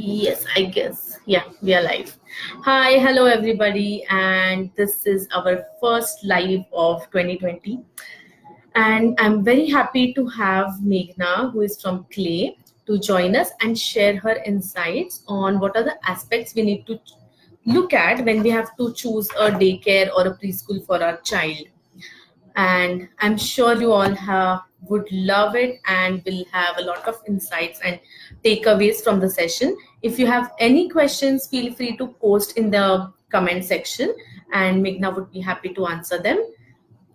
Yes, I guess. Yeah, we are live. Hi, hello everybody, and this is our first live of 2020. And I'm very happy to have Meghna, who is from Clay, to join us and share her insights on what are the aspects we need to look at when we have to choose a daycare or a preschool for our child. And I'm sure you all would love it and will have a lot of insights and takeaways from the session. If you have any questions, feel free to post in the comment section, and Meghna would be happy to answer them.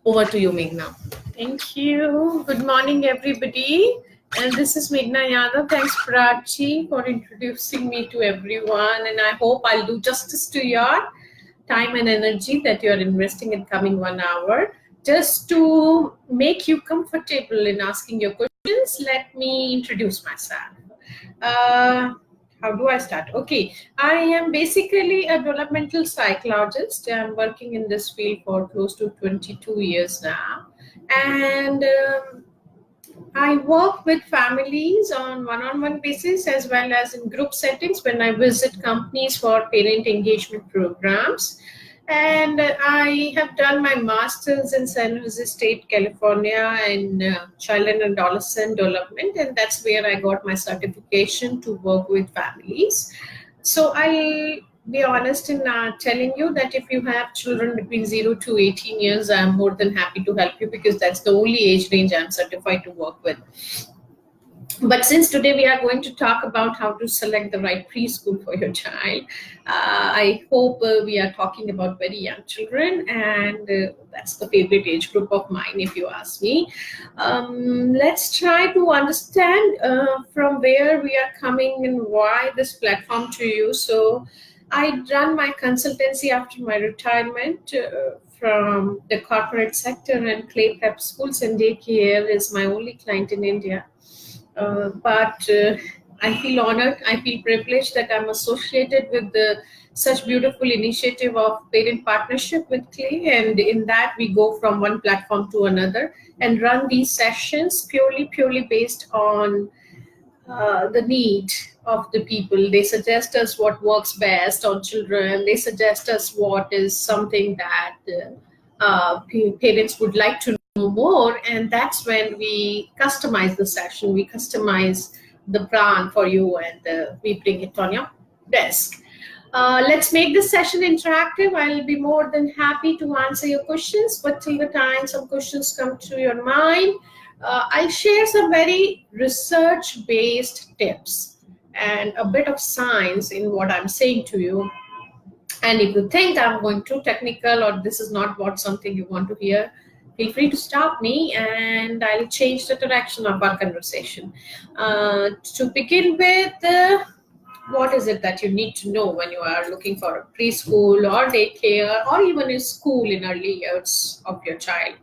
Over to you, Meghna. Thank you. Good morning, everybody. And this is Meghna Yadav. Thanks, Prachi, for introducing me to everyone. And I hope I'll do justice to your time and energy that you're investing in coming 1 hour. Just to make you comfortable in asking your questions, let me introduce myself. How do I start? Okay, I am basically a developmental psychologist. I'm working in this field for close to 22 years now. And I work with families on one-on-one basis as well as in group settings when I visit companies for parent engagement programs. And I have done my master's in San Jose State, California, in child and adolescent development, and that's where I got my certification to work with families. So I'll be honest in telling you that if you have children between 0 to 18 years, I'm more than happy to help you because that's the only age range I'm certified to work with. But since today we are going to talk about how to select the right preschool for your child, I hope we are talking about very young children, and that's the favorite age group of mine, if you ask me. Let's try to understand from where we are coming and why this platform to you. So I run my consultancy after my retirement from the corporate sector, and Clay Prep Schools and Daycare is my only client in India. But I feel honored, I feel privileged that I'm associated with such beautiful initiative of parent partnership with Clay, and in that we go from one platform to another and run these sessions purely based on the need of the people. They suggest us what works best on children. They suggest us what is something that parents would like to know more, and that's when we customize the session, we customize the plan for you, and we bring it on your desk. Let's make this session interactive. I'll be more than happy to answer your questions, but till the time some questions come to your mind, I'll share some very research-based tips and a bit of science in what I'm saying to you. And if you think I'm going too technical or this is not what something you want to hear, feel free to stop me and I'll change the direction of our conversation. To begin with, what is it that you need to know when you are looking for a preschool or daycare or even a school in early years of your child?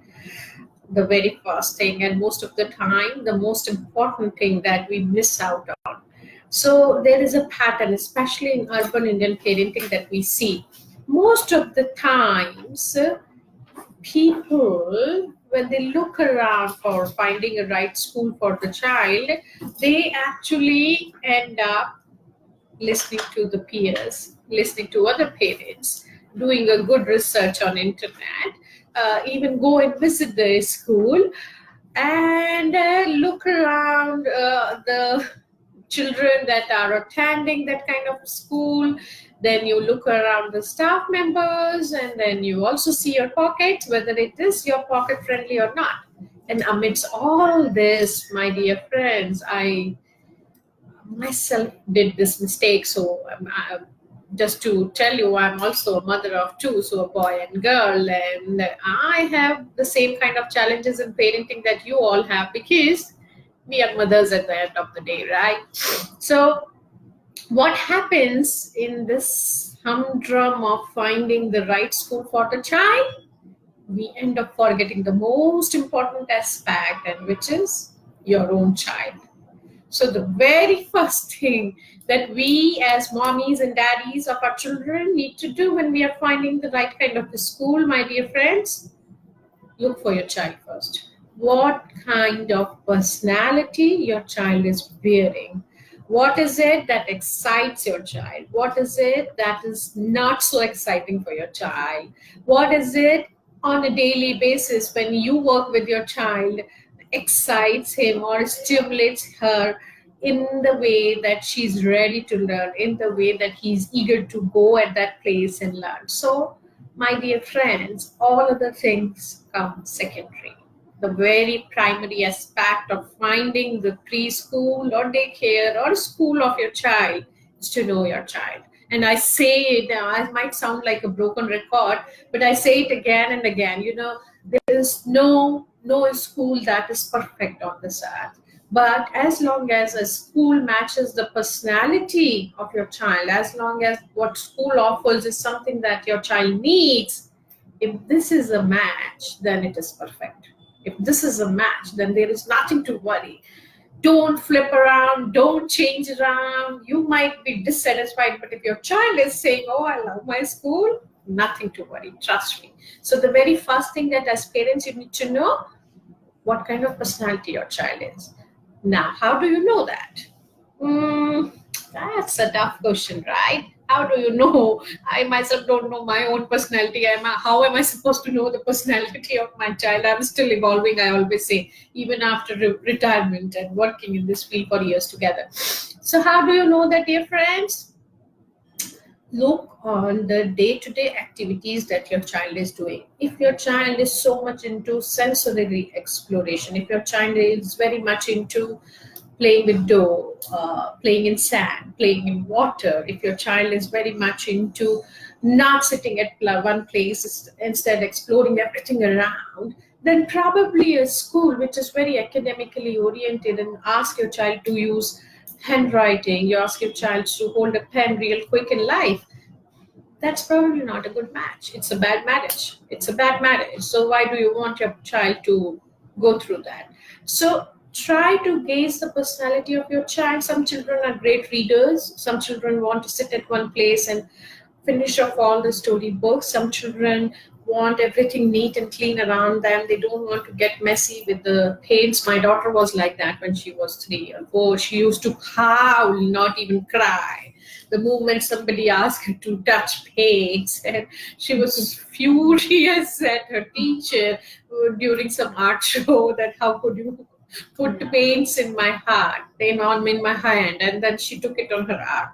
The very first thing, and most of the time, the most important thing that we miss out on. So there is a pattern, especially in urban Indian parenting, that we see. Most of the times, people, when they look around for finding a right school for the child, they actually end up listening to the peers, listening to other parents, doing a good research on internet, even go and visit the school and look around the children that are attending that kind of school. Then you look around the staff members, and then you also see your pockets, whether it is your pocket friendly or not. And amidst all this, my dear friends, I myself did this mistake. So just to tell you, I'm also a mother of two, so a boy and girl, and I have the same kind of challenges in parenting that you all have, because we are mothers at the end of the day, right? So what happens in this humdrum of finding the right school for the child? We end up forgetting the most important aspect, and which is your own child. So the very first thing that we as mommies and daddies of our children need to do when we are finding the right kind of a school, my dear friends, look for your child first. What kind of personality your child is bearing? What is it that excites your child? What is it that is not so exciting for your child? What is it on a daily basis when you work with your child excites him or stimulates her in the way that she's ready to learn, in the way that he's eager to go at that place and learn? So, my dear friends, all other things come secondary. The very primary aspect of finding the preschool or daycare or school of your child is to know your child. And I say it, I might sound like a broken record, but I say it again and again. There is no school that is perfect on this earth. But as long as a school matches the personality of your child, as long as what school offers is something that your child needs, if this is a match, then it is perfect. If this is a match, then there is nothing to worry. Don't flip around, don't change around. You might be dissatisfied, but if your child is saying, "Oh, I love my school," nothing to worry, trust me. So, the very first thing that as parents you need to know what kind of personality your child is. Now, how do you know that? Mm, that's a tough question, right? How do you know? I myself don't know my own personality. How am I supposed to know the personality of my child? I'm still evolving, I always say, even after retirement and working in this field for years together. So, how do you know that, dear friends? Look on the day-to-day activities that your child is doing. If your child is so much into sensory exploration, if your child is very much into playing with dough, playing in sand, playing in water, if your child is very much into not sitting at one place, instead exploring everything around, then probably a school which is very academically oriented and ask your child to use handwriting, you ask your child to hold a pen real quick in life, that's probably not a good match. It's a bad marriage. It's a bad marriage. So why do you want your child to go through that? So try to gauge the personality of your child. Some children are great readers. Some children want to sit at one place and finish off all the storybooks. Some children want everything neat and clean around them. They don't want to get messy with the paints. My daughter was like that when she was 3 or 4. She used to howl, not even cry, the moment somebody asked her to touch paints. And she was furious at her teacher during some art show that how could you put paints in my heart, they on in my hand, and then she took it on her art.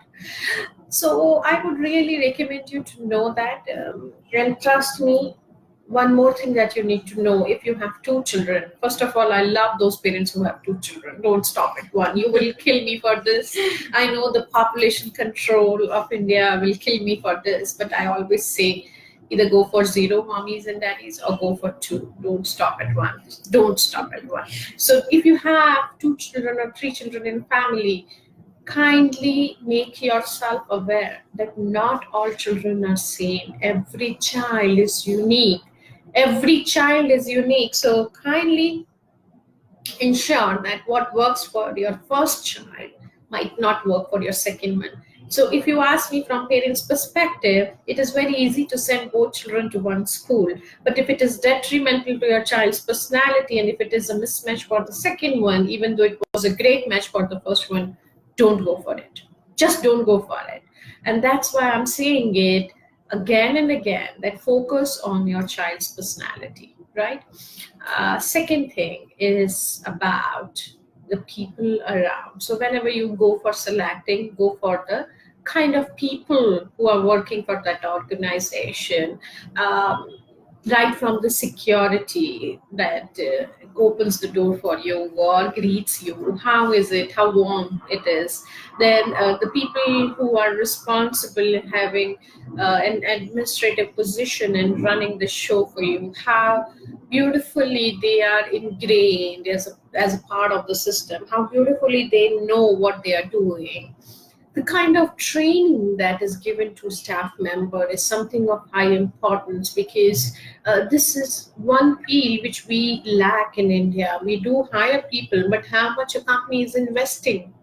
So I would really recommend you to know that, and trust me, one more thing that you need to know if you have two children. First of all, I love those parents who have two children. Don't stop at one. You will kill me for this. I know the population control of India will kill me for this, but I always say either go for 0 mommies and daddies or go for 2. Don't stop at one. Don't stop at one. So if you have 2 children or 3 children in family, kindly make yourself aware that not all children are same. Every child is unique. Every child is unique. So kindly ensure that what works for your first child might not work for your second one. So if you ask me from parents' perspective, it is very easy to send both children to one school. But if it is detrimental to your child's personality and if it is a mismatch for the second one, even though it was a great match for the first one, don't go for it. Just don't go for it. And that's why I'm saying it again and again, that focus on your child's personality, right? Second thing is about the people around. So whenever you go for selecting, go for the kind of people who are working for that organization. Right from the security that opens the door for you or greets you, how is it, how warm it is, then the people who are responsible in having an administrative position and running the show for you, how beautifully they are ingrained as a part of the system, how beautifully they know what they are doing. The kind of training that is given to staff member is something of high importance, because this is one field which we lack in India. We do hire people, but how much a company is investing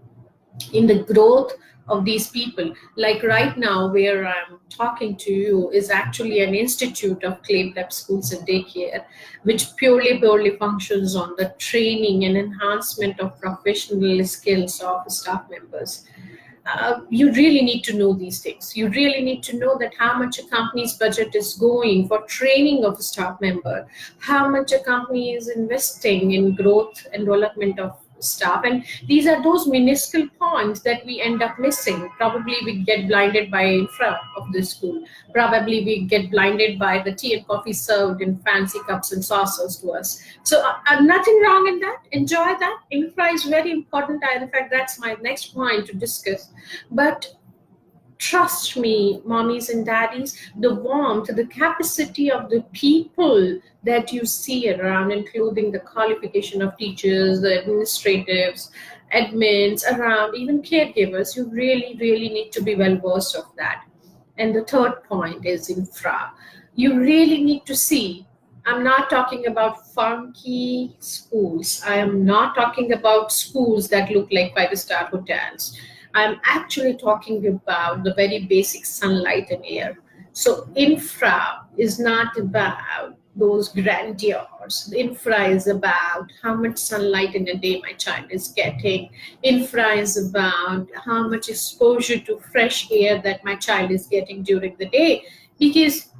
in the growth of these people. Like right now, where I'm talking to you is actually an institute of clay prep schools and daycare, which purely functions on the training and enhancement of professional skills of staff members. You really need to know these things. You really need to know that how much a company's budget is going for training of a staff member, how much a company is investing in growth and development of staff. And these are those minuscule points that we end up missing. Probably we get blinded by infra of the school. Probably we get blinded by the tea and coffee served in fancy cups and saucers to us. So nothing wrong in that. Enjoy that. Infra is very important. In fact, that's my next point to discuss. But trust me, mommies and daddies, the warmth, the capacity of the people that you see around, including the qualification of teachers, the administratives, admins around, even caregivers, you really need to be well versed of that. And the third point is infra. You really need to see. I'm not talking about funky schools. I am not talking about schools that look like five-star hotels. I'm actually talking about the very basic sunlight and air. So infra is not about those grandeurs. Infra is about how much sunlight in a day my child is getting. Infra is about how much exposure to fresh air that my child is getting during the day. Because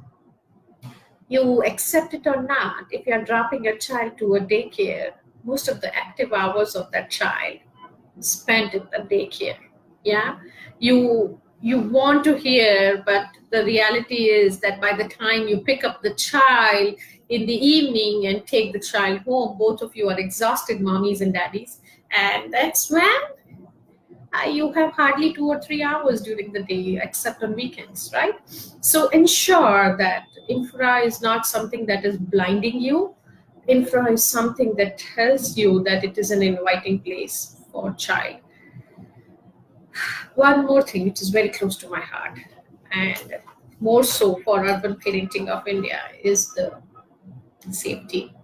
you accept it or not, if you're dropping your child to a daycare, most of the active hours of that child spent in the daycare. Yeah, you want to hear, but the reality is that by the time you pick up the child in the evening and take the child home, both of you are exhausted, mommies and daddies, and that's when you have hardly 2 or 3 hours during the day, except on weekends, right? So ensure that infra is not something that is blinding you. Infra is something that tells you that it is an inviting place for a child. One more thing which is very close to my heart, and more so for urban parenting of India, is the safety.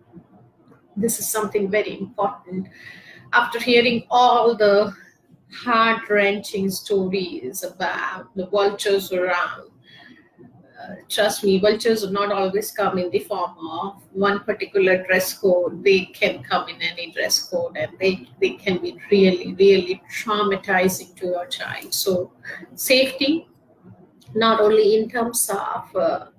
This is something very important. After hearing all the heart-wrenching stories about the vultures around, trust me, vultures will not always come in the form of one particular dress code. They can come in any dress code, and they can be really traumatizing to your child. So safety, not only in terms of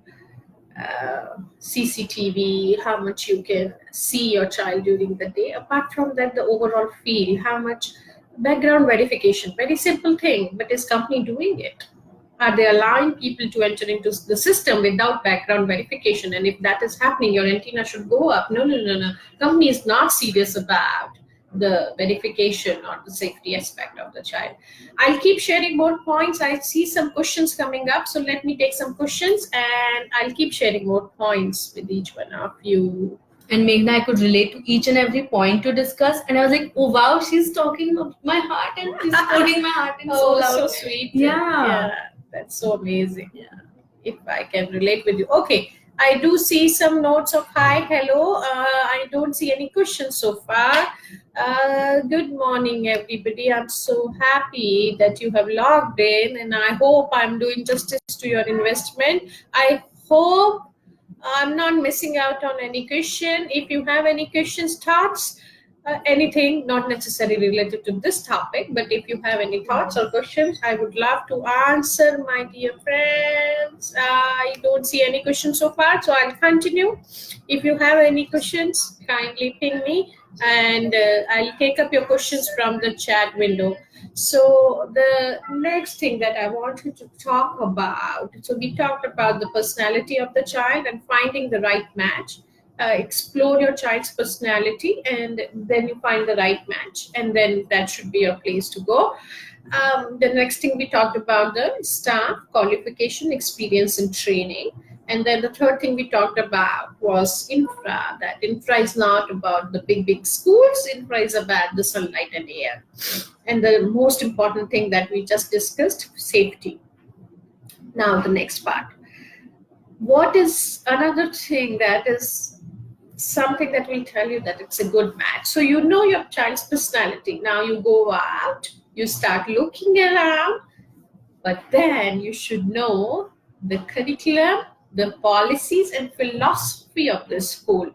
CCTV, how much you can see your child during the day. Apart from that, the overall feel, how much background verification, very simple thing, but is company doing it? Are they allowing people to enter into the system without background verification? And if that is happening, your antenna should go up. No. Company is not serious about the verification or the safety aspect of the child. I'll keep sharing more points. I see some questions coming up, so let me take some questions and I'll keep sharing more points with each one of you. And Meghna, I could relate to each and every point to discuss. And I was like, oh wow, she's talking of my heart and she's putting my heart in so loud. So sweet. Yeah. That's so amazing. Yeah. If I can relate with you. Okay. I do see some notes of hi, hello. I don't see any questions so far. Good morning, everybody. I'm so happy that you have logged in, and I hope I'm doing justice to your investment. I hope I'm not missing out on any question. If you have any questions, thoughts, anything not necessarily related to this topic, but if you have any thoughts or questions, I would love to answer, my dear friends. I don't see any questions so far, so I'll continue. If you have any questions, kindly ping me, and I'll take up your questions from the chat window. So the next thing that I wanted to talk about, so we talked about the personality of the child and finding the right match. Explore your child's personality, and then you find the right match, and then that should be your place to go. The next thing we talked about the staff qualification, experience, and training. And then the third thing we talked about was infra. That infra is not about the big schools. Infra is about the sunlight and air. And the most important thing that we just discussed, safety. Now the next part. What is another thing that is something that will tell you that it's a good match? So you know your child's personality. Now you go out You start looking around, but then you should know the curriculum, the policies, and philosophy of the school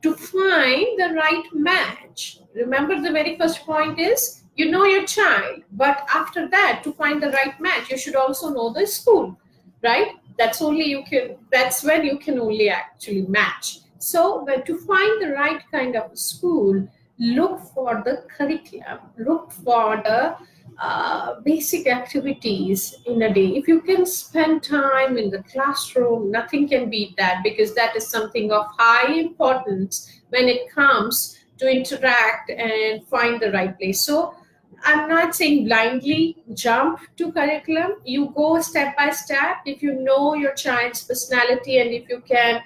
to find the right match. Remember, the very first point is you know your child, but after that, to find the right match, you should also know the school, right? That's when you can only actually match. So, but to find the right kind of school, look for the curriculum, look for the basic activities in a day. If you can spend time in the classroom, nothing can beat that, because that is something of high importance when it comes to interact and find the right place. So I'm not saying blindly jump to curriculum. You go step by step. If you know your child's personality, and if you can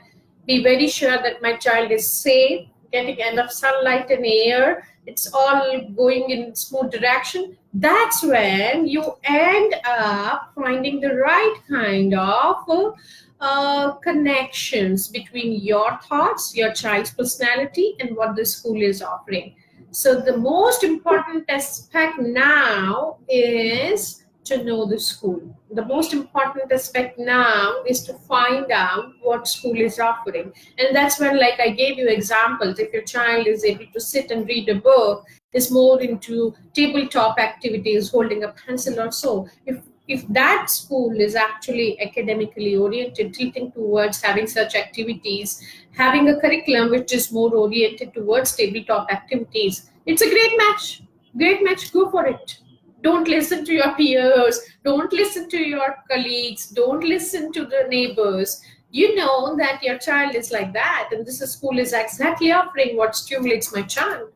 be very sure that my child is safe, getting enough sunlight and air, it's all going in smooth direction, that's when you end up finding the right kind of connections between your thoughts, your child's personality, and what the school is offering. So the most important aspect now is to know the school. The most important aspect now is to find out what school is offering. And that's when, like I gave you examples, if your child is able to sit and read a book, is more into tabletop activities, holding a pencil or so. If that school is actually academically oriented, tilting towards having such activities, having a curriculum which is more oriented towards tabletop activities, it's a great match. Great match, go for it. Don't listen to your peers, don't listen to your colleagues, don't listen to the neighbors. You know that your child is like that, and this school is exactly offering what stimulates my child.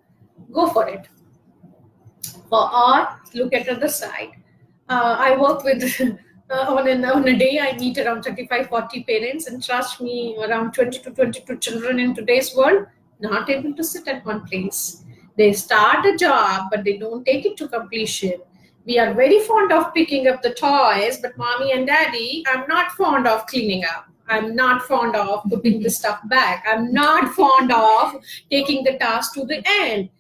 Go for it. Or look at the other side. I work with on a day I meet around 35-40 parents, and trust me, around 20 to 22 children in today's world not able to sit at one place. They start a job, but they don't take it to completion. We are very fond of picking up the toys, but mommy and daddy, I'm not fond of cleaning up. I'm not fond of putting the stuff back. I'm not fond of taking the task to the end.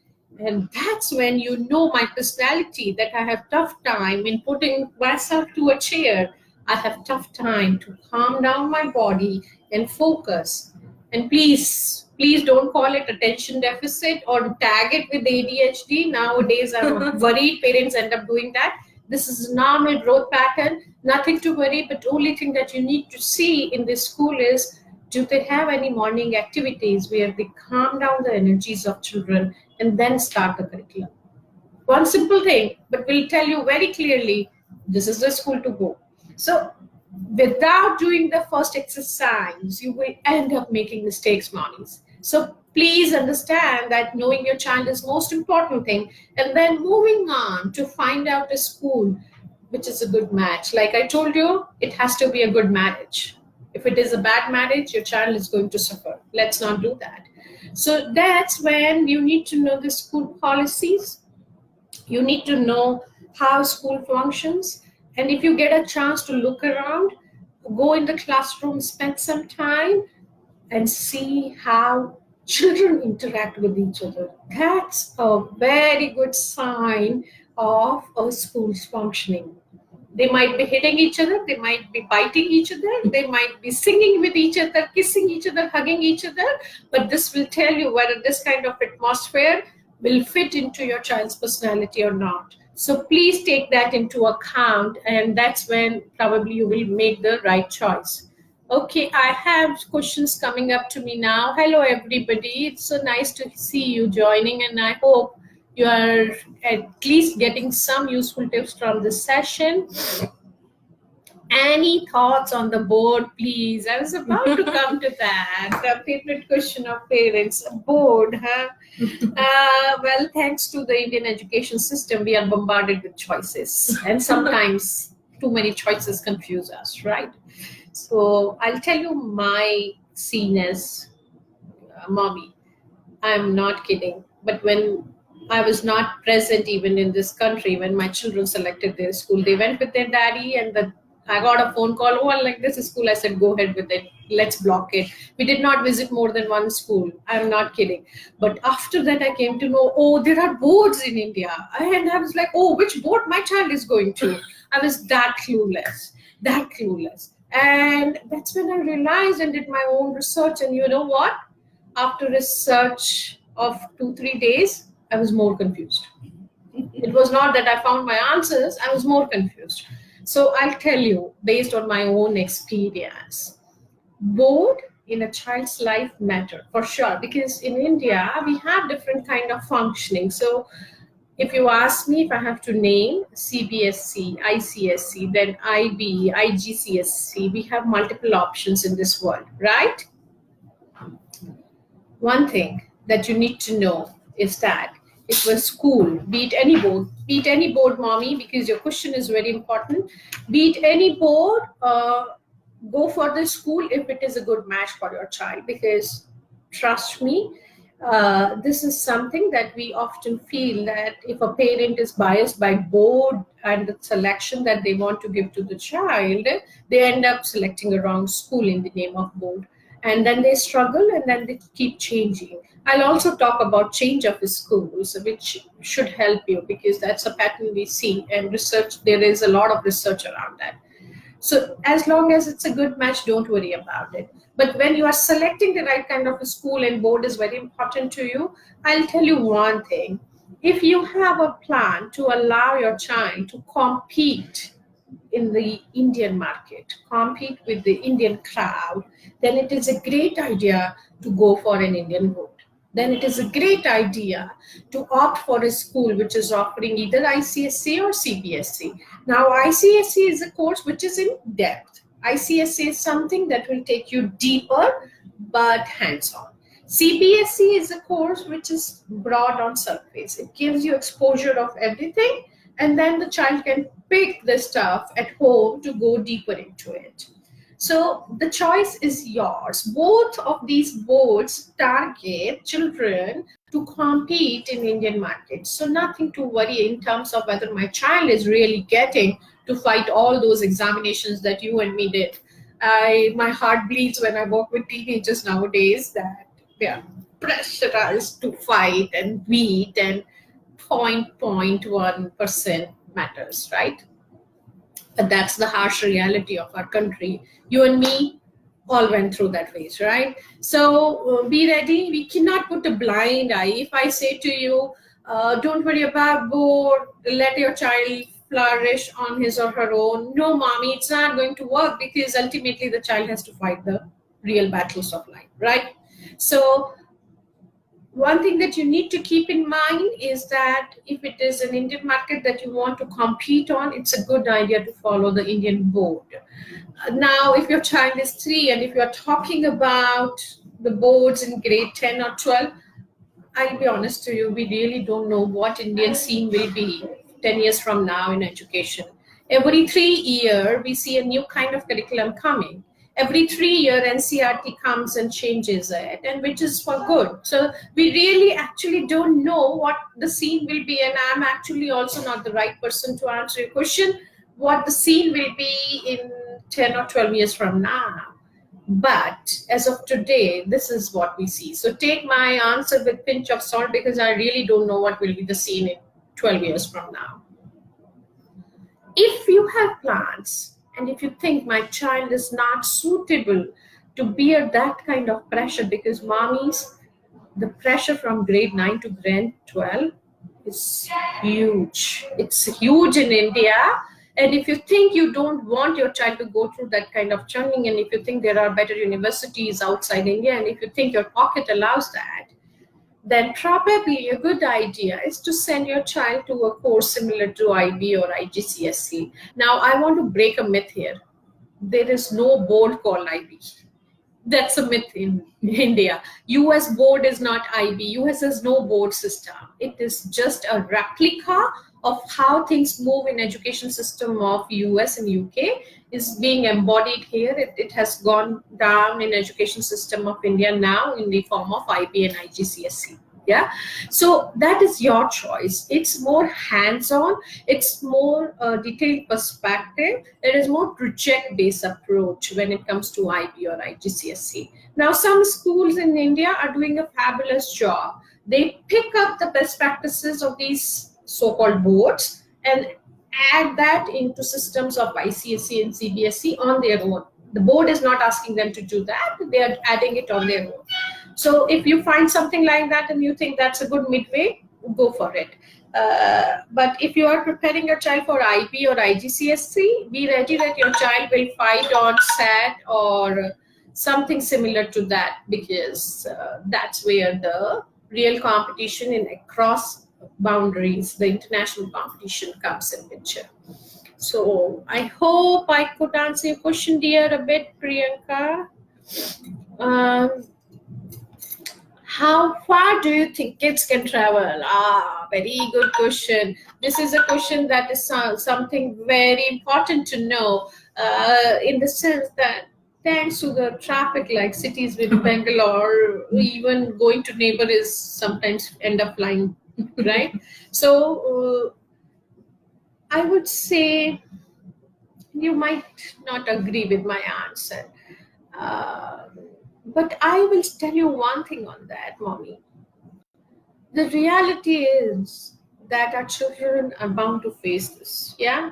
And that's when you know my personality, that I have tough time in putting myself to a chair. I have tough time to calm down my body and focus. And please don't call it attention deficit or tag it with ADHD. Nowadays, I'm worried parents end up doing that. This is a normal growth pattern, nothing to worry, but the only thing that you need to see in this school is, do they have any morning activities where they calm down the energies of children and then start the curriculum? One simple thing, but we'll tell you very clearly, this is the school to go. So without doing the first exercise, you will end up making mistakes, mommies. So please understand that knowing your child is most important thing, and then moving on to find out a school which is a good match. Like I told you, it has to be a good marriage. If it is a bad marriage, your child is going to suffer. Let's not do that. So that's when you need to know the school policies. You need to know how school functions. And if you get a chance to look around, go in the classroom, spend some time, and see how children interact with each other. That's a very good sign of a school's functioning. They might be hitting each other, they might be biting each other, they might be singing with each other, kissing each other, hugging each other, but this will tell you whether this kind of atmosphere will fit into your child's personality or not. So please take that into account, and that's when probably you will make the right choice. Okay, I have questions coming up to me now. Hello, everybody. It's so nice to see you joining, and I hope you are at least getting some useful tips from this session. Any thoughts on the board, please? I was about to come to that. The favorite question of parents, board, huh? Well, thanks to the Indian education system, we are bombarded with choices, and sometimes too many choices confuse us, right? So I'll tell you my scene as mommy. I'm not kidding. But when I was not present even in this country, when my children selected their school, they went with their daddy, and the I got a phone call, oh, I like this school. I said, go ahead with it. Let's block it. We did not visit more than one school. I'm not kidding. But after that, I came to know, oh, there are boards in India. And I was like, oh, which board my child is going to? I was that clueless, that clueless. And that's when I realized and did my own research. And you know what? After research of 2, 3 days, I was more confused. It was not that I found my answers, I was more confused. So I'll tell you, based on my own experience, board in a child's life matter for sure, because in India we have different kind of functioning. So if you ask me if I have to name CBSC, ICSC, then IB, IGCSC, we have multiple options in this world, right? One thing that you need to know is that it was school, beat any board, mommy, because your question is very important. Beat any board, go for the school if it is a good match for your child, because trust me, this is something that we often feel that if a parent is biased by board and the selection that they want to give to the child, they end up selecting a wrong school in the name of board. And then they struggle and then they keep changing. I'll also talk about change of schools, which should help you because that's a pattern we see and research. There is a lot of research around that. So as long as it's a good match, don't worry about it. But when you are selecting the right kind of a school and board is very important to you, I'll tell you one thing. If you have a plan to allow your child to compete in the Indian market, compete with the Indian crowd, then it is a great idea to go for an Indian board. Then it is a great idea to opt for a school which is offering either ICSC or CBSC. Now, ICSC is a course which is in depth. ICSC is something that will take you deeper but hands-on. CBSC is a course which is broad on surface. It gives you exposure of everything, and then the child can pick the stuff at home to go deeper into it. So the choice is yours. Both of these boards target children to compete in Indian market. So nothing to worry in terms of whether my child is really getting to fight all those examinations that you and me did. My heart bleeds when I work with teenagers nowadays that they are pressurized to fight and beat, and 0.1% matters, right? But that's the harsh reality of our country. You and me all went through that phase, right? So be ready. We cannot put a blind eye. If I say to you, don't worry about board, let your child flourish on his or her own. No, mommy, it's not going to work, because ultimately the child has to fight the real battles of life, right? So one thing that you need to keep in mind is that if it is an Indian market that you want to compete on, it's a good idea to follow the Indian board. Now, if your child is 3 and if you're talking about the boards in grade 10 or 12, I'll be honest to you, we really don't know what Indian scene will be 10 years from now in education. Every 3 years, we see a new kind of curriculum coming. Every 3 years, NCRT comes and changes it, and which is for good. So we really actually don't know what the scene will be, and I'm actually also not the right person to answer your question, what the scene will be in 10 or 12 years from now. But as of today, this is what we see. So take my answer with a pinch of salt, because I really don't know what will be the scene in 12 years from now. If you have plans, and if you think my child is not suitable to bear that kind of pressure, because mommies, the pressure from grade 9 to grade 12 is huge. It's huge in India. And if you think you don't want your child to go through that kind of churning, and if you think there are better universities outside India, and if you think your pocket allows that, then probably a good idea is to send your child to a course similar to IB or IGCSE. Now, I want to break a myth here. There is no board called IB. That's a myth in India. US board is not IB. US has no board system. It is just a replica of how things move in education system of US and UK is being embodied here. It has gone down in education system of India now in the form of IB and IGCSE. Yeah, so that is your choice. It's more hands-on, it's more detailed perspective, it is more project-based approach when it comes to IB or IGCSE. Now some schools in India are doing a fabulous job. They pick up the best practices of these so-called boards and add that into systems of ICSE and CBSE on their own. The board is not asking them to do that, they are adding it on their own. So if you find something like that and you think that's a good midway, go for it. But if you are preparing your child for IB or IGCSE, be ready that your child will fight on SAT or something similar to that, because that's where the real competition in across boundaries, the international competition comes in picture. So I hope I could answer your question, dear, a bit, Priyanka. Um, how far do you think kids can travel? Very good question. This is a question that is something very important to know, in the sense that thanks to the traffic like cities with Bangalore, even going to neighbor is sometimes end up flying, right? So I would say you might not agree with my answer. Uh, but I will tell you one thing on that, mommy. The reality is that our children are bound to face this. Yeah,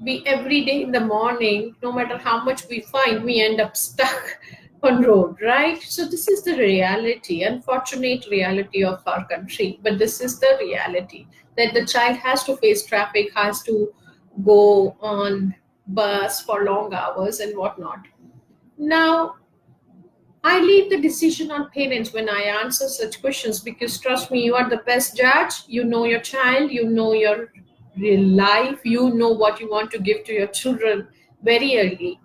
we every day in the morning, no matter how much we find, we end up stuck on road, right? So this is the reality, unfortunate reality of our country, but this is the reality, that the child has to face traffic, has to go on bus for long hours and whatnot. Now I leave the decision on parents when I answer such questions, because trust me, you are the best judge. You know your child, you know your real life, you know what you want to give to your children very early.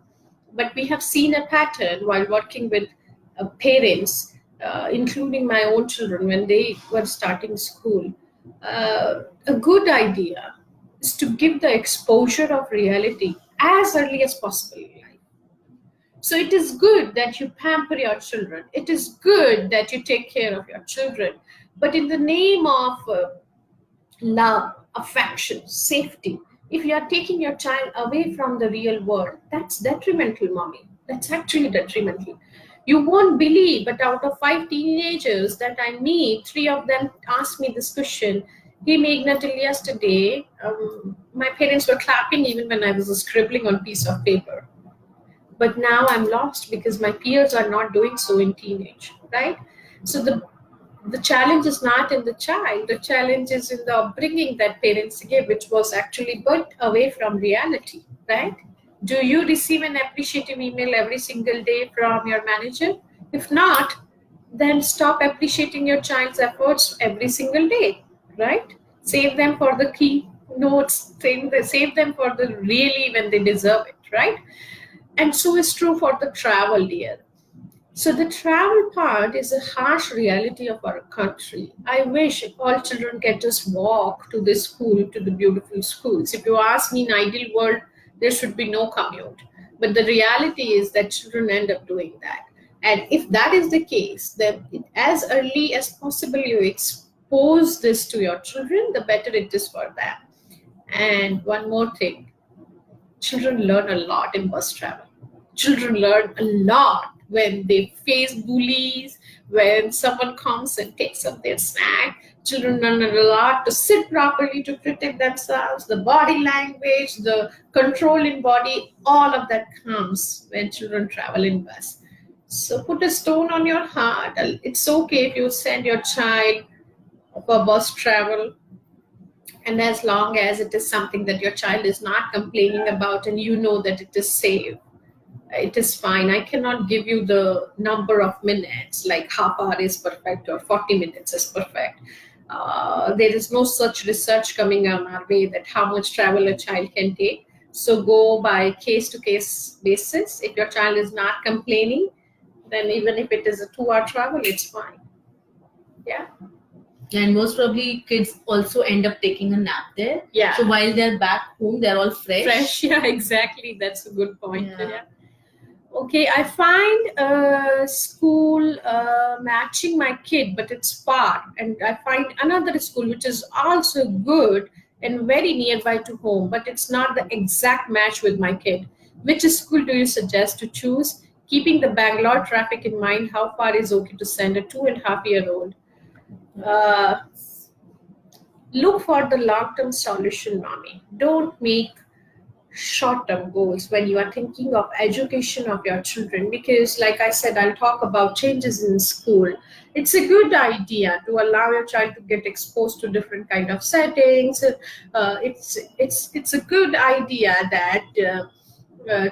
But we have seen a pattern while working with parents, including my own children when they were starting school. A good idea is to give the exposure of reality as early as possible in life. So it is good that you pamper your children. It is good that you take care of your children. But in the name of love, affection, safety, if you are taking your child away from the real world, that's detrimental, mommy. That's actually detrimental. You won't believe, but out of 5 teenagers that I meet, 3 of them asked me this question. Hey, Meghna, till yesterday, my parents were clapping even when I was scribbling on piece of paper, but now I'm lost because my peers are not doing so in teenage, right? So the challenge is not in the child, the challenge is in the upbringing that parents give, which was actually put away from reality, right? Do you receive an appreciative email every single day from your manager? If not, then stop appreciating your child's efforts every single day, right? Save them for the key notes, save them for the really when they deserve it, right? And so is true for the travel, dear. So the travel part is a harsh reality of our country. I wish all children can just walk to the school, to the beautiful schools. If you ask me, in ideal world, there should be no commute. But the reality is that children end up doing that. And if that is the case, then as early as possible you expose this to your children, the better it is for them. And one more thing, children learn a lot in bus travel. Children learn a lot when they face bullies, when someone comes and takes up their snack. Children learn a lot to sit properly, to protect themselves, the body language, the control in body, all of that comes when children travel in bus. So put a stone on your heart. It's okay if you send your child for bus travel, and as long as it is something that your child is not complaining about and you know that it is safe, it is fine. I cannot give you the number of minutes, like half hour is perfect or 40 minutes is perfect. There is no such research coming on our way that how much travel a child can take. So go by case to case basis. If your child is not complaining, then even if it is a 2 hour travel, it's fine. Yeah. And most probably kids also end up taking a nap there. Yeah. So while they're back home, they're all fresh. Fresh, yeah, exactly. That's a good point. Yeah. Yeah. Okay, I find school matching my kid, but it's far. And I find another school which is also good and very nearby to home, but it's not the exact match with my kid. Which school do you suggest to choose? Keeping the Bangalore traffic in mind, how far is okay to send a 2.5-year-old? Uh, Look for the long term solution, mommy. Don't make short term goals when you are thinking of education of your children, because like I said, I'll talk about changes in school. It's a good idea to allow your child to get exposed to different kind of settings. It's a good idea that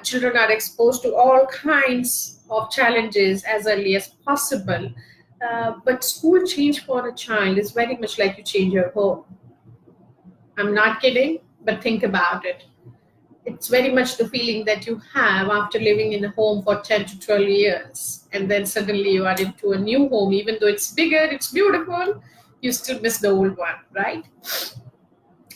children are exposed to all kinds of challenges as early as possible. But school change for a child is very much like you change your home. I'm not kidding, but think about it. It's very much the feeling that you have after living in a home for 10 to 12 years. And then suddenly you are into a new home, even though it's bigger, it's beautiful, you still miss the old one, right?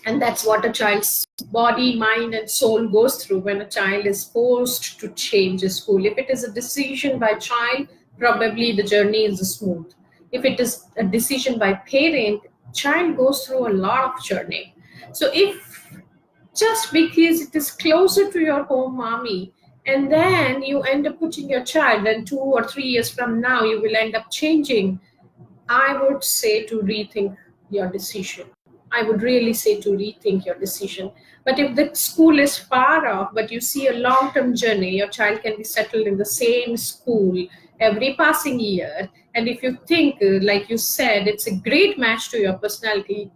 And that's what a child's body, mind, and soul goes through when a child is forced to change a school. If it is a decision by child, probably the journey is smooth. If it is a decision by parent, child goes through a lot of journey. So if just because it is closer to your home, mommy, and then you end up putting your child, and 2 or 3 years from now you will end up changing, I would say to rethink your decision. I would really say to rethink your decision. But if the school is far off, but you see a long term journey, your child can be settled in the same school every passing year. And if you think, like you said, it's a great match to your personality,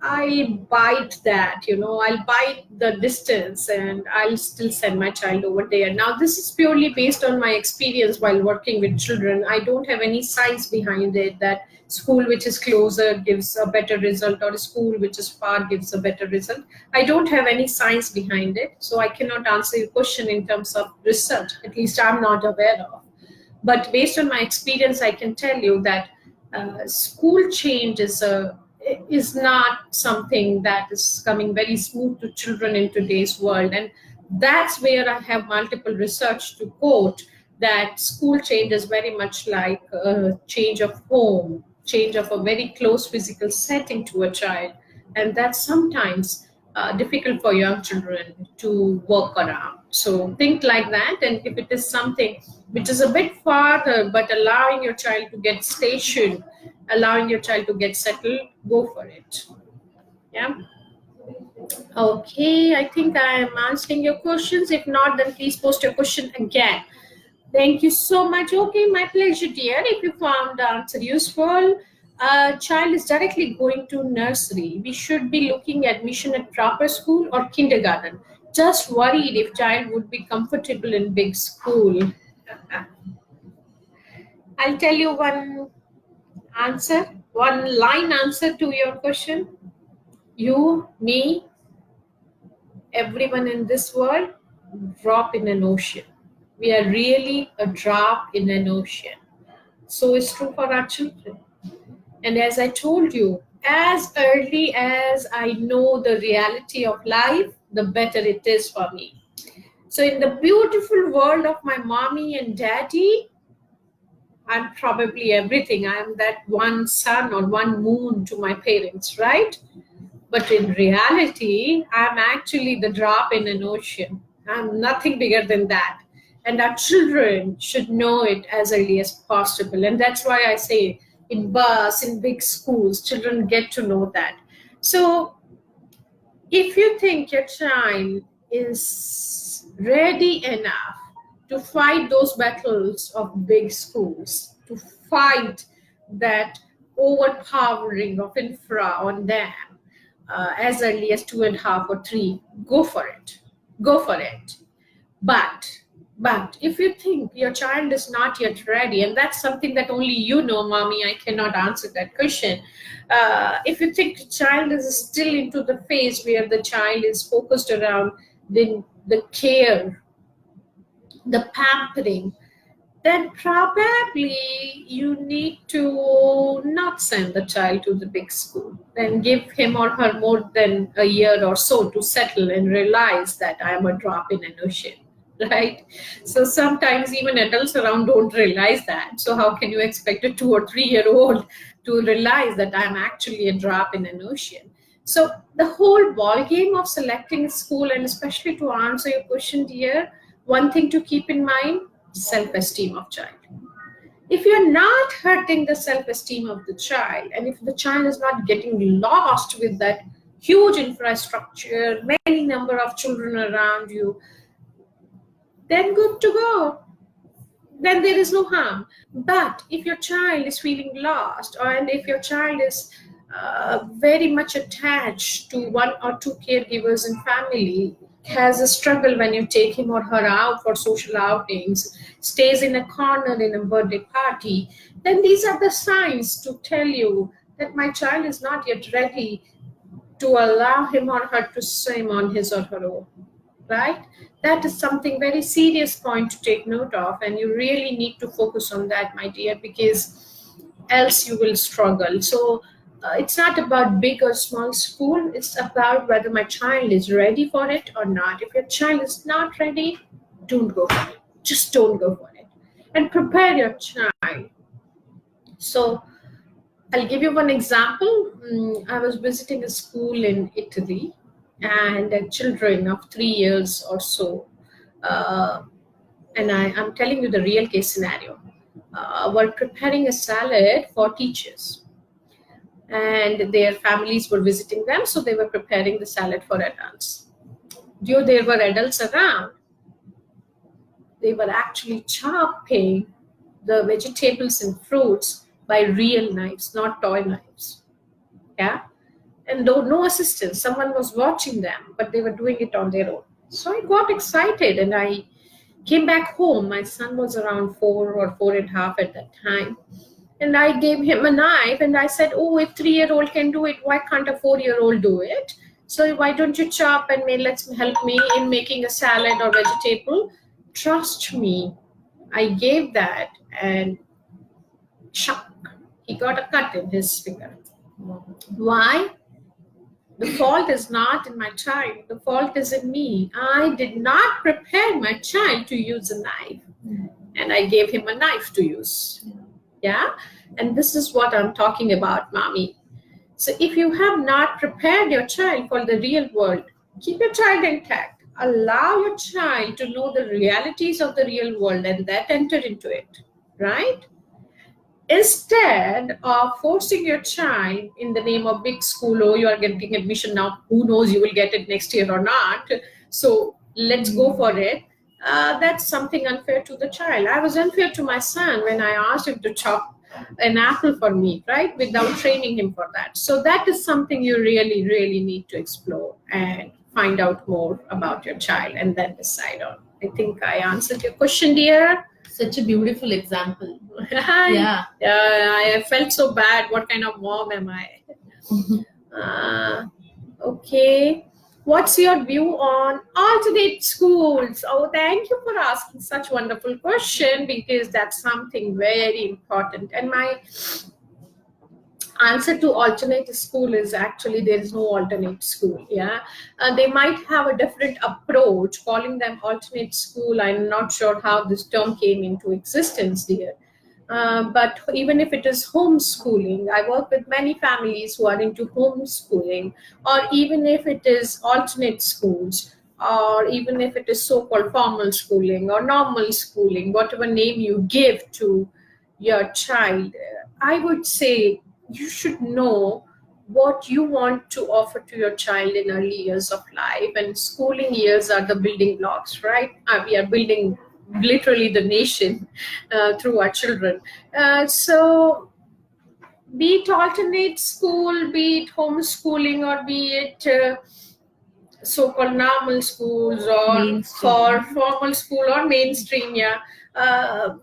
I'll bite that, I'll bite the distance and I'll still send my child over there. Now, this is purely based on my experience while working with children. I don't have any science behind it that school which is closer gives a better result or a school which is far gives a better result. I don't have any science behind it, so I cannot answer your question in terms of research. At least I'm not aware of. But based on my experience, I can tell you that school change is not something that is coming very smooth to children in today's world. And that's where I have multiple research to quote that school change is very much like a change of home, change of a very close physical setting to a child. And that's sometimes difficult for young children to work around. So think like that. And if it is something which is a bit farther, but allowing your child to get stationed, allowing your child to get settled, go for it. Yeah. Okay, I think I am answering your questions. If not, then please post your question again. Thank you so much. Okay, my pleasure, dear. If you found the answer useful, a child is directly going to nursery. We should be looking at admission at proper school or kindergarten. Just worried if child would be comfortable in big school. I'll tell you one line answer to your question. You, me, everyone in this world, drop in an ocean. We are really a drop in an ocean. So it's true for our children. And as I told you, as early as I know the reality of life, the better it is for me. So in the beautiful world of my mommy and daddy, I'm probably everything. I'm that one sun or one moon to my parents, right? But in reality, I'm actually the drop in an ocean. I'm nothing bigger than that. And our children should know it as early as possible. And that's why I say in bus, in big schools, children get to know that. So if you think your child is ready enough to fight those battles of big schools, to fight that overpowering of infra on them as early as 2.5 or 3, go for it. Go for it. But if you think your child is not yet ready, and that's something that only you know, mommy, I cannot answer that question. If you think the child is still into the phase where the child is focused around the care, the pampering, then probably you need to not send the child to the big school. Then give him or her more than a year or so to settle and realize that I am a drop in an ocean. right? So sometimes even adults around don't realize that. So how can you expect a 2 or 3 year old to realize that I'm actually a drop in an ocean? So the whole ball game of selecting a school, and especially to answer your question, dear, one thing to keep in mind: self-esteem of child. If you're not hurting the self-esteem of the child, and if the child is not getting lost with that huge infrastructure, many number of children around you, then good to go, then there is no harm. But if your child is feeling lost, or and if your child is very much attached to one or two caregivers in family, has a struggle when you take him or her out for social outings, stays in a corner in a birthday party, then these are the signs to tell you that my child is not yet ready to allow him or her to swim on his or her own, right? That is something very serious point to take note of, and you really need to focus on that, my dear, because else you will struggle. So it's not about big or small school, it's about whether my child is ready for it or not. If your child is not ready, don't go for it. Just don't go for it, and prepare your child. So I'll give you one example. I was visiting a school in Italy, and children of 3 years or so, uh, and I'm telling you the real case scenario, were preparing a salad for teachers, and their families were visiting them, so they were preparing the salad for adults. Though there were adults around, they were actually chopping the vegetables and fruits by real knives, not toy knives. Yeah. And though no assistance, someone was watching them, but they were doing it on their own. So I got excited and I came back home. My son was around 4 or 4.5 at that time. And I gave him a knife and I said, oh, if 3 year old can do it, why can't a 4 year old do it? So why don't you chop and let's help me in making a salad or vegetable? Trust me, I gave that and shock. He got a cut in his finger. Why? The fault is not in my child. The fault is in me. I did not prepare my child to use a knife. And I gave him a knife to use. Yeah? And this is what I'm talking about, mommy. So if you have not prepared your child for the real world, keep your child intact. Allow your child to know the realities of the real world and that enter into it. Right? Instead of forcing your child in the name of big school, oh, you are getting admission now, who knows you will get it next year or not, so let's go for it. That's something unfair to the child. I was unfair to my son when I asked him to chop an apple for me, right, without training him for that. So that is something you really, really need to explore and find out more about your child and then decide on. I think I answered your question, dear. Such a beautiful example. Yeah. I felt so bad. What kind of mom am I? Okay. What's your view on alternate schools? Oh, thank you for asking such wonderful question, because that's something very important. And my answer to alternate school is actually there is no alternate school. Yeah, they might have a different approach calling them alternate school. I'm not sure how this term came into existence there. But even if it is homeschooling, I work with many families who are into homeschooling, or even if it is alternate schools, or even if it is so-called formal schooling or normal schooling, whatever name you give to your child, I would say you should know what you want to offer to your child in early years of life. And schooling years are the building blocks, right? We are building literally the nation through our children. So be it alternate school, be it homeschooling, or be it so-called normal schools, or Mainstream. for formal school or mainstream, yeah,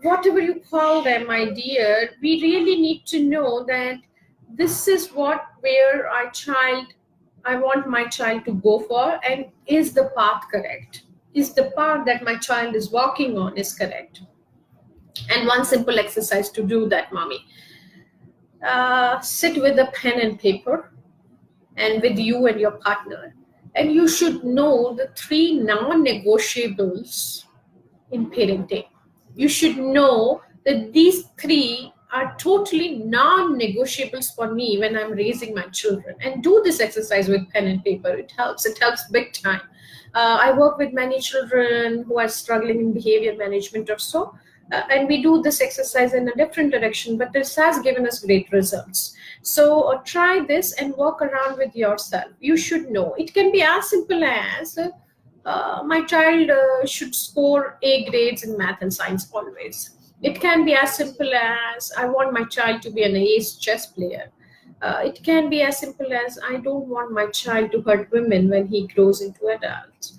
whatever you call them, my dear, we really need to know that this is where I want my child to go for, and is the path correct? Is the path that my child is walking on is correct? And one simple exercise to do that, mommy. Sit with a pen and paper, and with you and your partner, and you should know the 3 non-negotiables in parenting. You should know that these three are totally non-negotiables for me when I'm raising my children. And do this exercise with pen and paper. It helps. It helps big time. I work with many children who are struggling in behavior management or so. And we do this exercise in a different direction, but this has given us great results. So try this and work around with yourself. You should know. It can be as simple as my child should score A grades in math and science always. It can be as simple as I want my child to be an ace chess player. It can be as simple as I don't want my child to hurt women when he grows into adult.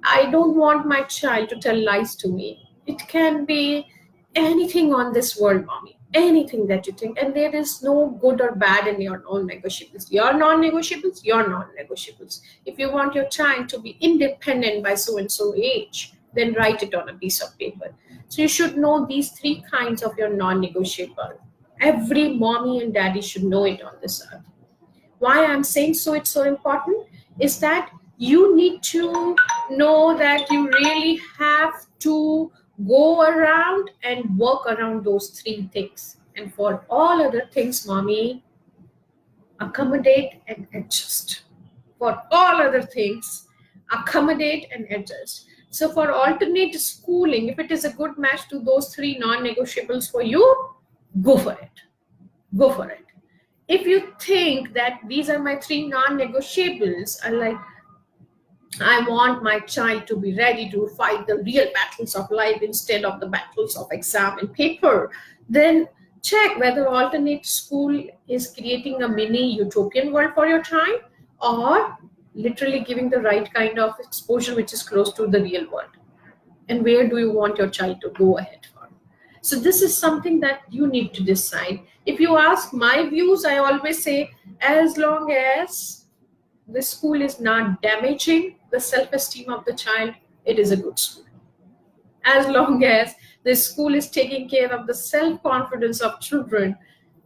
I don't want my child to tell lies to me. It can be anything on this world, mommy. Anything that you think. And there is no good or bad in your non-negotiables. Your non-negotiables, your non-negotiables. If you want your child to be independent by so and so age, then write it on a piece of paper. So you should know these three kinds of your non-negotiable. Every mommy and daddy should know it on this earth. Why I'm saying so it's so important is that you need to know that you really have to go around and work around those three things. And for all other things, mommy, accommodate and adjust. For all other things, accommodate and adjust. So for alternate schooling, if it is a good match to those three non-negotiables for you, go for it. Go for it. If you think that these are my three non-negotiables, I want my child to be ready to fight the real battles of life instead of the battles of exam and paper, then check whether alternate school is creating a mini utopian world for your child or literally giving the right kind of exposure which is close to the real world. And where do you want your child to go ahead for? So this is something that you need to decide. If you ask my views, I always say as long as the school is not damaging the self-esteem of the child, it is a good school. As long as the school is taking care of the self-confidence of children,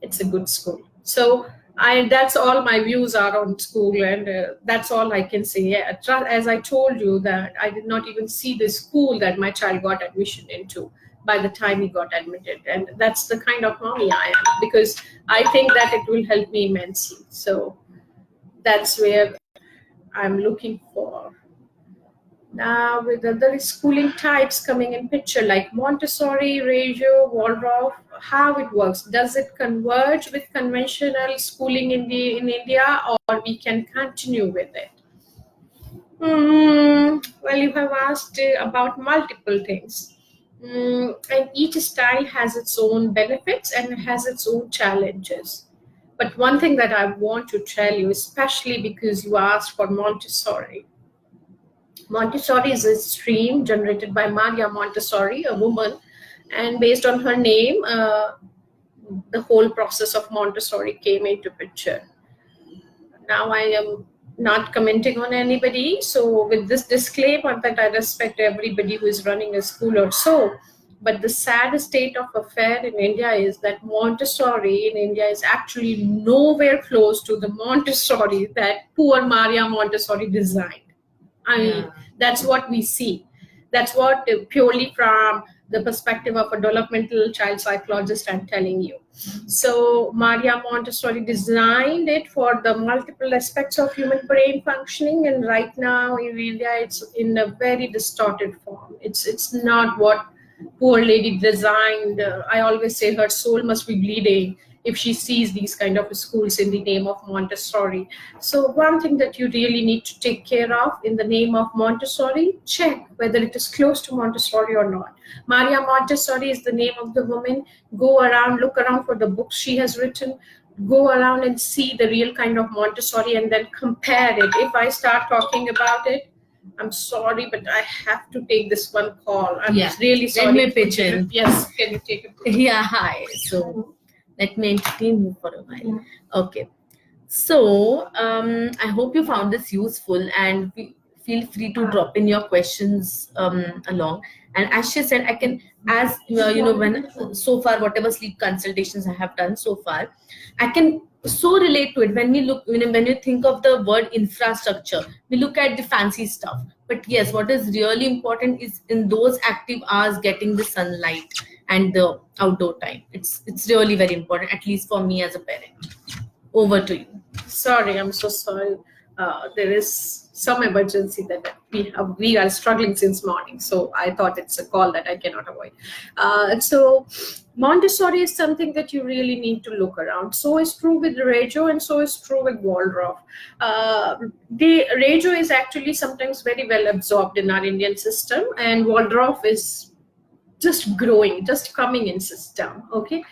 it's a good school. So that's all my views are on school, and that's all I can say. As I told you that I did not even see the school that my child got admission into by the time he got admitted, and that's the kind of mommy I am, because I think that it will help me immensely. So that's where I'm looking for. Now, with other schooling types coming in picture, like Montessori, Reggio, Waldorf, how it works? Does it converge with conventional schooling in India, or we can continue with it? Well, you have asked about multiple things. And each style has its own benefits and has its own challenges. But one thing that I want to tell you, especially because you asked for Montessori. Montessori is a stream generated by Maria Montessori, a woman, and based on her name, the whole process of Montessori came into picture. Now I am not commenting on anybody, so with this disclaimer that I respect everybody who is running a school or so, but the sad state of affair in India is that Montessori in India is actually nowhere close to the Montessori that poor Maria Montessori designed. I mean, that's what we see. That's what purely from the perspective of a developmental child psychologist I'm telling you. So Maria Montessori designed it for the multiple aspects of human brain functioning, and right now in India it's in a very distorted form. It's not what poor lady designed. I always say her soul must be bleeding if she sees these kind of schools in the name of Montessori. So one thing that you really need to take care of in the name of Montessori, check whether it is close to Montessori or not. Maria Montessori is the name of the woman. Go around, look around for the books she has written. Go around and see the real kind of Montessori and then compare it. If I start talking about it, I'm sorry, but I have to take this one call. I'm really sorry. Let me pitch in. Yes, can you take it? Yeah, hi. So let me entertain you for a while. Okay. So I hope you found this useful, and feel free to drop in your questions along. And as she said, I can, as when so far, whatever sleep consultations I have done so far, I can so relate to it. When we look, when you think of the word infrastructure, we look at the fancy stuff, but yes, what is really important is in those active hours getting the sunlight and the outdoor time. It's really very important, at least for me as a parent. Over to you. Sorry, I'm so sorry. There is some emergency that we are struggling since morning, so I thought it's a call that I cannot avoid. So Montessori is something that you really need to look around. So is true with Reggio, and so is true with Waldorf. The Reggio is actually sometimes very well absorbed in our Indian system, and Waldorf is just growing, just coming in system. Okay.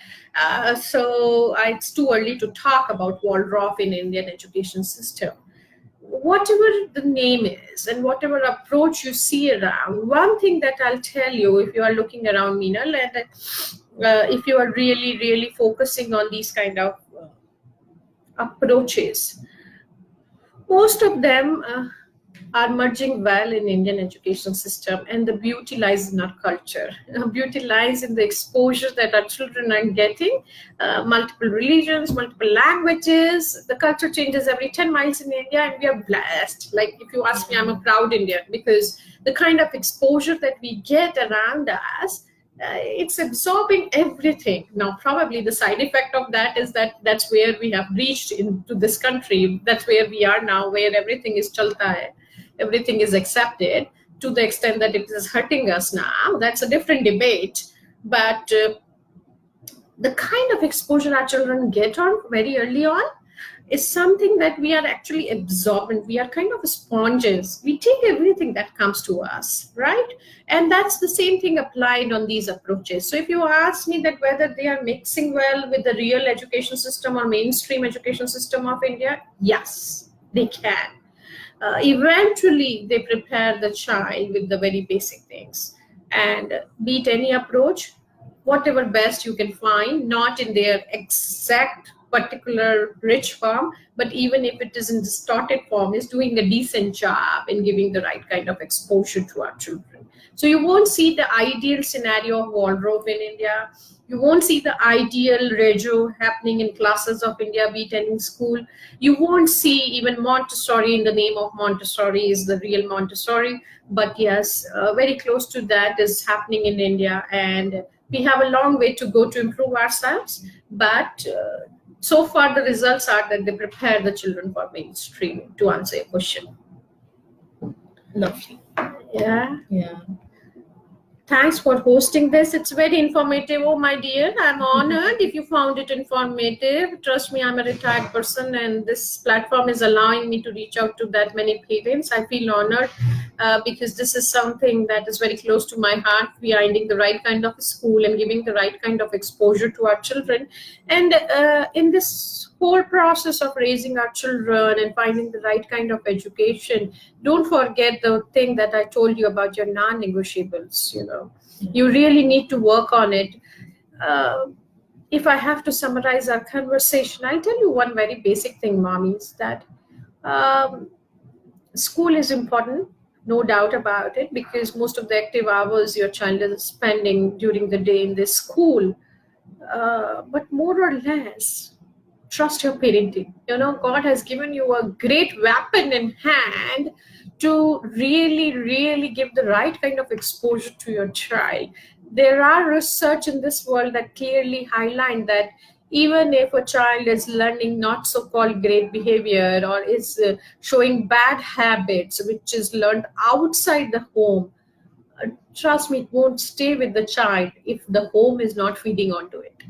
So it's too early to talk about Waldorf in Indian education system. Whatever the name is and whatever approach you see around, one thing that I'll tell you, if you are looking around, Meenal, and if you are really, really focusing on these kind of approaches, most of them are merging well in Indian education system, and the beauty lies in our culture. Beauty lies in the exposure that our children are getting. Multiple religions, multiple languages. The culture changes every 10 miles in India, and we are blessed. Like, if you ask me, I'm a proud Indian, because the kind of exposure that we get around us, it's absorbing everything. Now, probably the side effect of that is that that's where we have reached into this country. That's where we are now, where everything is chalta hai, everything is accepted, to the extent that it is hurting us now. That's a different debate. But the kind of exposure our children get on very early on is something that we are actually absorbent. We are kind of sponges. We take everything that comes to us, right? And that's the same thing applied on these approaches. So if you ask me that whether they are mixing well with the real education system or mainstream education system of India, yes, they can. Eventually, they prepare the child with the very basic things. And beat any approach, whatever best you can find, not in their exact particular rich form, but even if it is in distorted form, is doing a decent job in giving the right kind of exposure to our children. So you won't see the ideal scenario of Waldorf in India. You won't see the ideal Reggio happening in classes of India, be it any school. You won't see even Montessori in the name of Montessori is the real Montessori. But yes, very close to that is happening in India. And we have a long way to go to improve ourselves. But so far, the results are that they prepare the children for mainstream, to answer your question. Lovely. Yeah. Yeah. Thanks for hosting this. It's very informative. Oh, my dear, I'm honored if you found it informative. Trust me, I'm a retired person, and this platform is allowing me to reach out to that many parents. I feel honored because this is something that is very close to my heart. Finding the right kind of school and giving the right kind of exposure to our children. And in this whole process of raising our children and finding the right kind of education, don't forget the thing that I told you about your non-negotiables. You really need to work on it. If I have to summarize our conversation, I'll tell you one very basic thing, mommies, that school is important, no doubt about it, because most of the active hours your child is spending during the day in this school. But more or less, trust your parenting. God has given you a great weapon in hand to really, really give the right kind of exposure to your child. There are research in this world that clearly highlight that even if a child is learning not so-called great behavior or is showing bad habits, which is learned outside the home, trust me, it won't stay with the child if the home is not feeding onto it.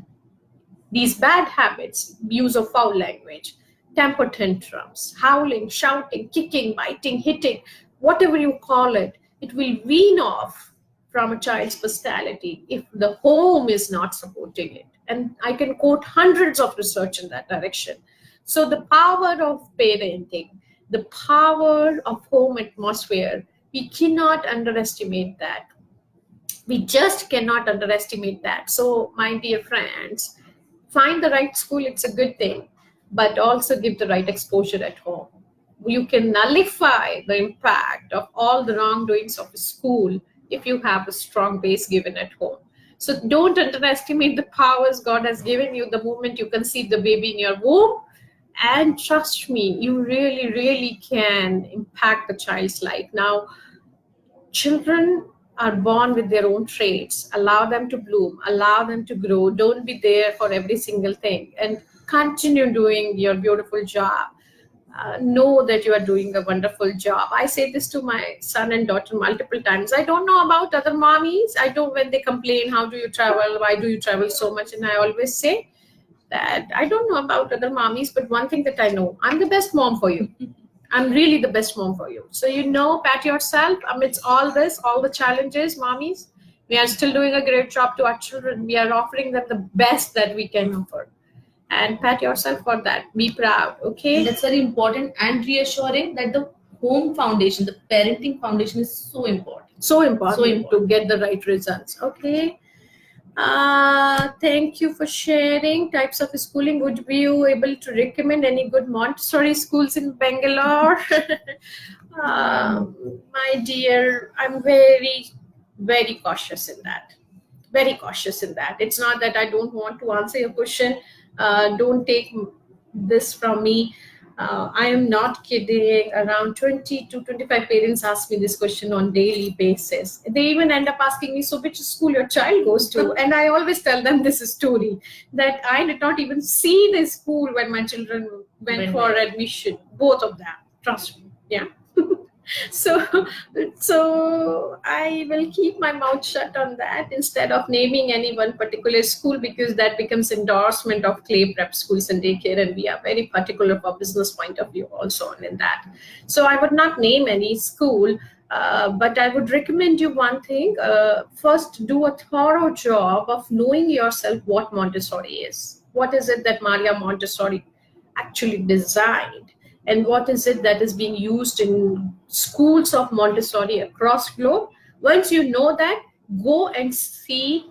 These bad habits, use of foul language, temper tantrums, howling, shouting, kicking, biting, hitting, whatever you call it, it will wean off from a child's personality if the home is not supporting it. And I can quote hundreds of research in that direction. So the power of parenting, the power of home atmosphere, we cannot underestimate that. We just cannot underestimate that. So, my dear friends, find the right school, it's a good thing, but also give the right exposure at home. You can nullify the impact of all the wrongdoings of a school if you have a strong base given at home. So don't underestimate the powers God has given you the moment you conceive the baby in your womb. And trust me, you really, really can impact the child's life. Now, children are born with their own traits. Allow them to bloom, allow them to grow. Don't be there for every single thing, and continue doing your beautiful job. Know that you are doing a wonderful job. I say this to my son and daughter multiple times. I don't know about other mommies. I don't, when they complain, how do you travel? Why do you travel so much? And I always say that I don't know about other mommies, but one thing that I know, I'm the best mom for you. I'm really the best mom for you. So, pat yourself amidst all this, all the challenges, mommies. We are still doing a great job to our children. We are offering them the best that we can offer. And pat yourself for that. Be proud, okay? And that's very important and reassuring that the home foundation, the parenting foundation is so important. So important, So important. to get the right results, okay? Thank you for sharing types of schooling. Would you able to recommend any good Montessori schools in Bangalore? My dear, I'm very, very cautious in that. Very cautious in that. It's not that I don't want to answer your question. Don't take this from me. I am not kidding. Around 20 to 25 parents ask me this question on daily basis. They even end up asking me, so which school your child goes to? And I always tell them this story, that I did not even see the school when my children went for admission. Both of them. Trust me. Yeah. So I will keep my mouth shut on that instead of naming any one particular school, because that becomes endorsement of clay prep schools and daycare, and we are very particular for business point of view also in that. So I would not name any school, but I would recommend you one thing. First, do a thorough job of knowing yourself what Montessori is. What is it that Maria Montessori actually designed? And what is it that is being used in schools of Montessori across globe? Once you know that, go and see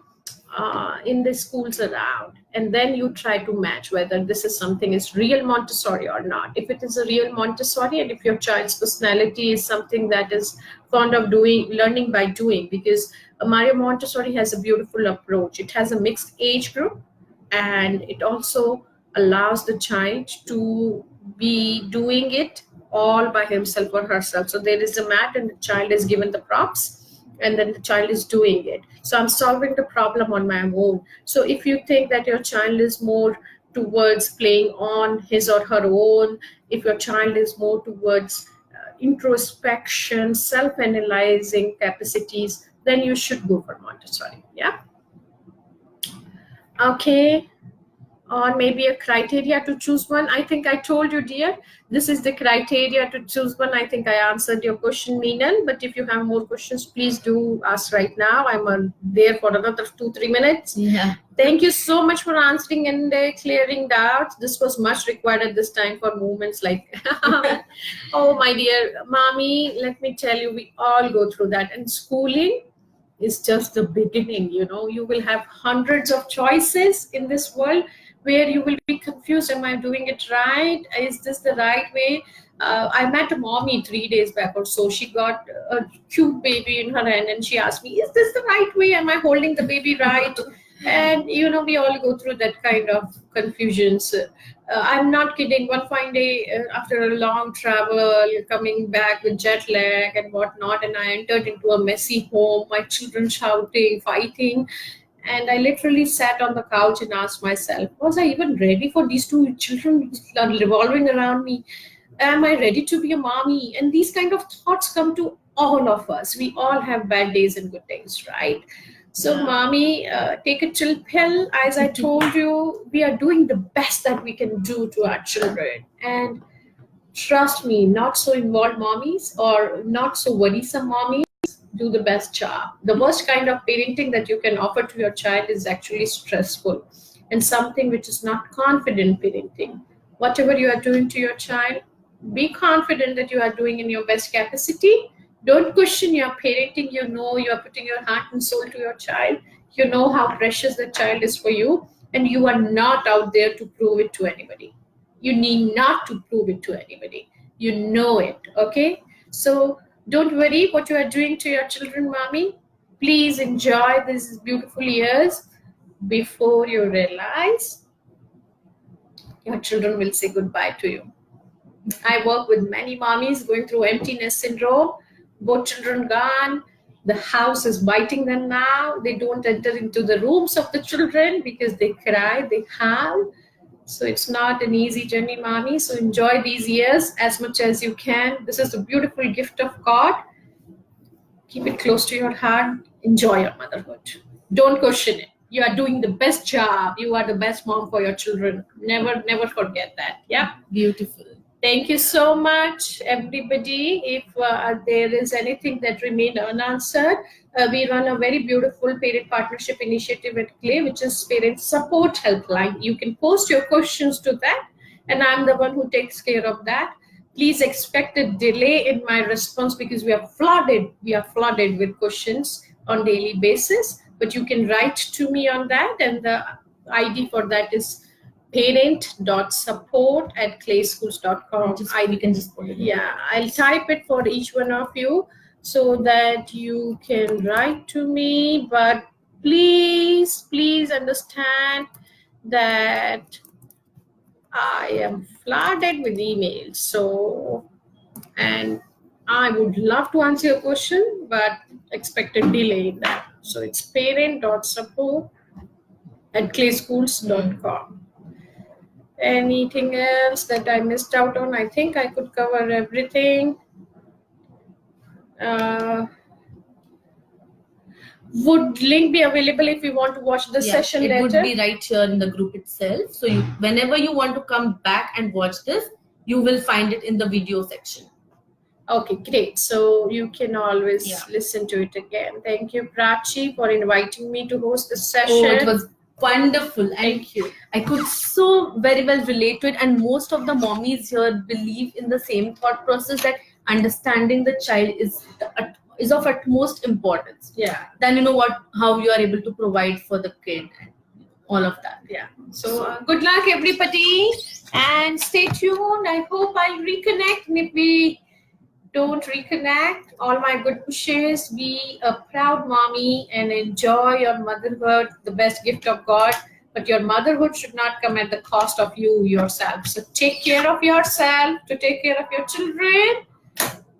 in the schools around, and then you try to match whether this is something is real Montessori or not. If it is a real Montessori, and if your child's personality is something that is fond of learning by doing, because Maria Montessori has a beautiful approach. It has a mixed age group, and it also allows the child to be doing it all by himself or herself. So there is a mat and the child is given the props, and then the child is doing it. So I'm solving the problem on my own. So if you think that your child is more towards playing on his or her own, if your child is more towards introspection, self-analyzing capacities, then you should go for Montessori. Yeah. Okay. Or maybe a criteria to choose one. I think I told you, dear, this is the criteria to choose one. I think I answered your question, Meenal. But if you have more questions, please do ask right now. I'm there for another 2-3 minutes. Yeah. Thank you so much for answering and clearing doubts. This was much required at this time for movements like, oh, my dear mommy, let me tell you, we all go through that. And schooling is just the beginning. You will have hundreds of choices in this world, where you will be confused. Am I doing it right? Is this the right way? I met a mommy 3 days back or so. She got a cute baby in her hand, and she asked me, is this the right way? Am I holding the baby right? And we all go through that kind of confusions. I'm not kidding. One fine day, after a long travel, coming back with jet lag and whatnot, and I entered into a messy home, my children shouting, fighting. And I literally sat on the couch and asked myself, was I even ready for these two children revolving around me? Am I ready to be a mommy? And these kind of thoughts come to all of us. We all have bad days and good days, right? So, Yeah. mommy, take a chill pill. As I told you, we are doing the best that we can do to our children. And trust me, not so involved mommies or not so worrisome mommies do the best job. The worst kind of parenting that you can offer to your child is actually stressful and something which is not confident parenting. Whatever you are doing to your child, be confident that you are doing in your best capacity. Don't question your parenting. You are putting your heart and soul to your child. You know how precious the child is for you, and you are not out there to prove it to anybody. You need not to prove it to anybody. You know it, okay? So don't worry what you are doing to your children, mommy. Please enjoy these beautiful years before you realize your children will say goodbye to you. I work with many mommies going through emptiness syndrome, both children gone. The house is biting them now. They don't enter into the rooms of the children because they cry, they howl. So it's not an easy journey, mommy. So enjoy these years as much as you can. This is a beautiful gift of God. Keep it close to your heart. Enjoy your motherhood. Don't question it. You are doing the best job. You are the best mom for your children. Never forget that. Yeah. Beautiful. Thank you so much, everybody. If there is anything that remained unanswered, we run a very beautiful parent partnership initiative at Clay, which is Parent Support Helpline. You can post your questions to that, and I'm the one who takes care of that. Please expect a delay in my response because we are flooded. We are flooded with questions on daily basis. But you can write to me on that, and the ID for that is parent.support@clayschools.com. We can just put it. Yeah, I'll type it for each one of you so that you can write to me. But please understand that I am flooded with emails. So, and I would love to answer your question, but expect a delay in that. So it's parent.support@clayschools.com. Anything else that I missed out on? I think I could cover everything. Would link be available if you want to watch the session later? It would be right here in the group itself. So whenever you want to come back and watch this, you will find it in the video section. Okay, great. So you can always listen to it again. Thank you, Prachi, for inviting me to host the session. Oh, it was wonderful. Thank you. I could so very well relate to it, and most of the mommies here believe in the same thought process that understanding the child is of utmost importance. Yeah. Then how you are able to provide for the kid and all of that. Yeah. So good luck, everybody, and stay tuned. I hope I'll reconnect. And if we don't reconnect, all my good wishes. Be a proud mommy and enjoy your motherhood, the best gift of God. But your motherhood should not come at the cost of you yourself. So take care of yourself to take care of your children.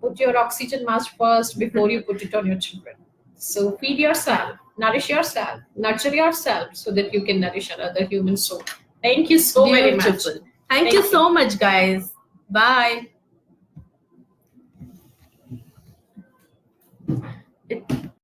Put your oxygen mask first before you put it on your children. So feed yourself, nourish yourself, nurture yourself so that you can nourish another human soul. Thank you so very much. Thank you so much, guys. Bye.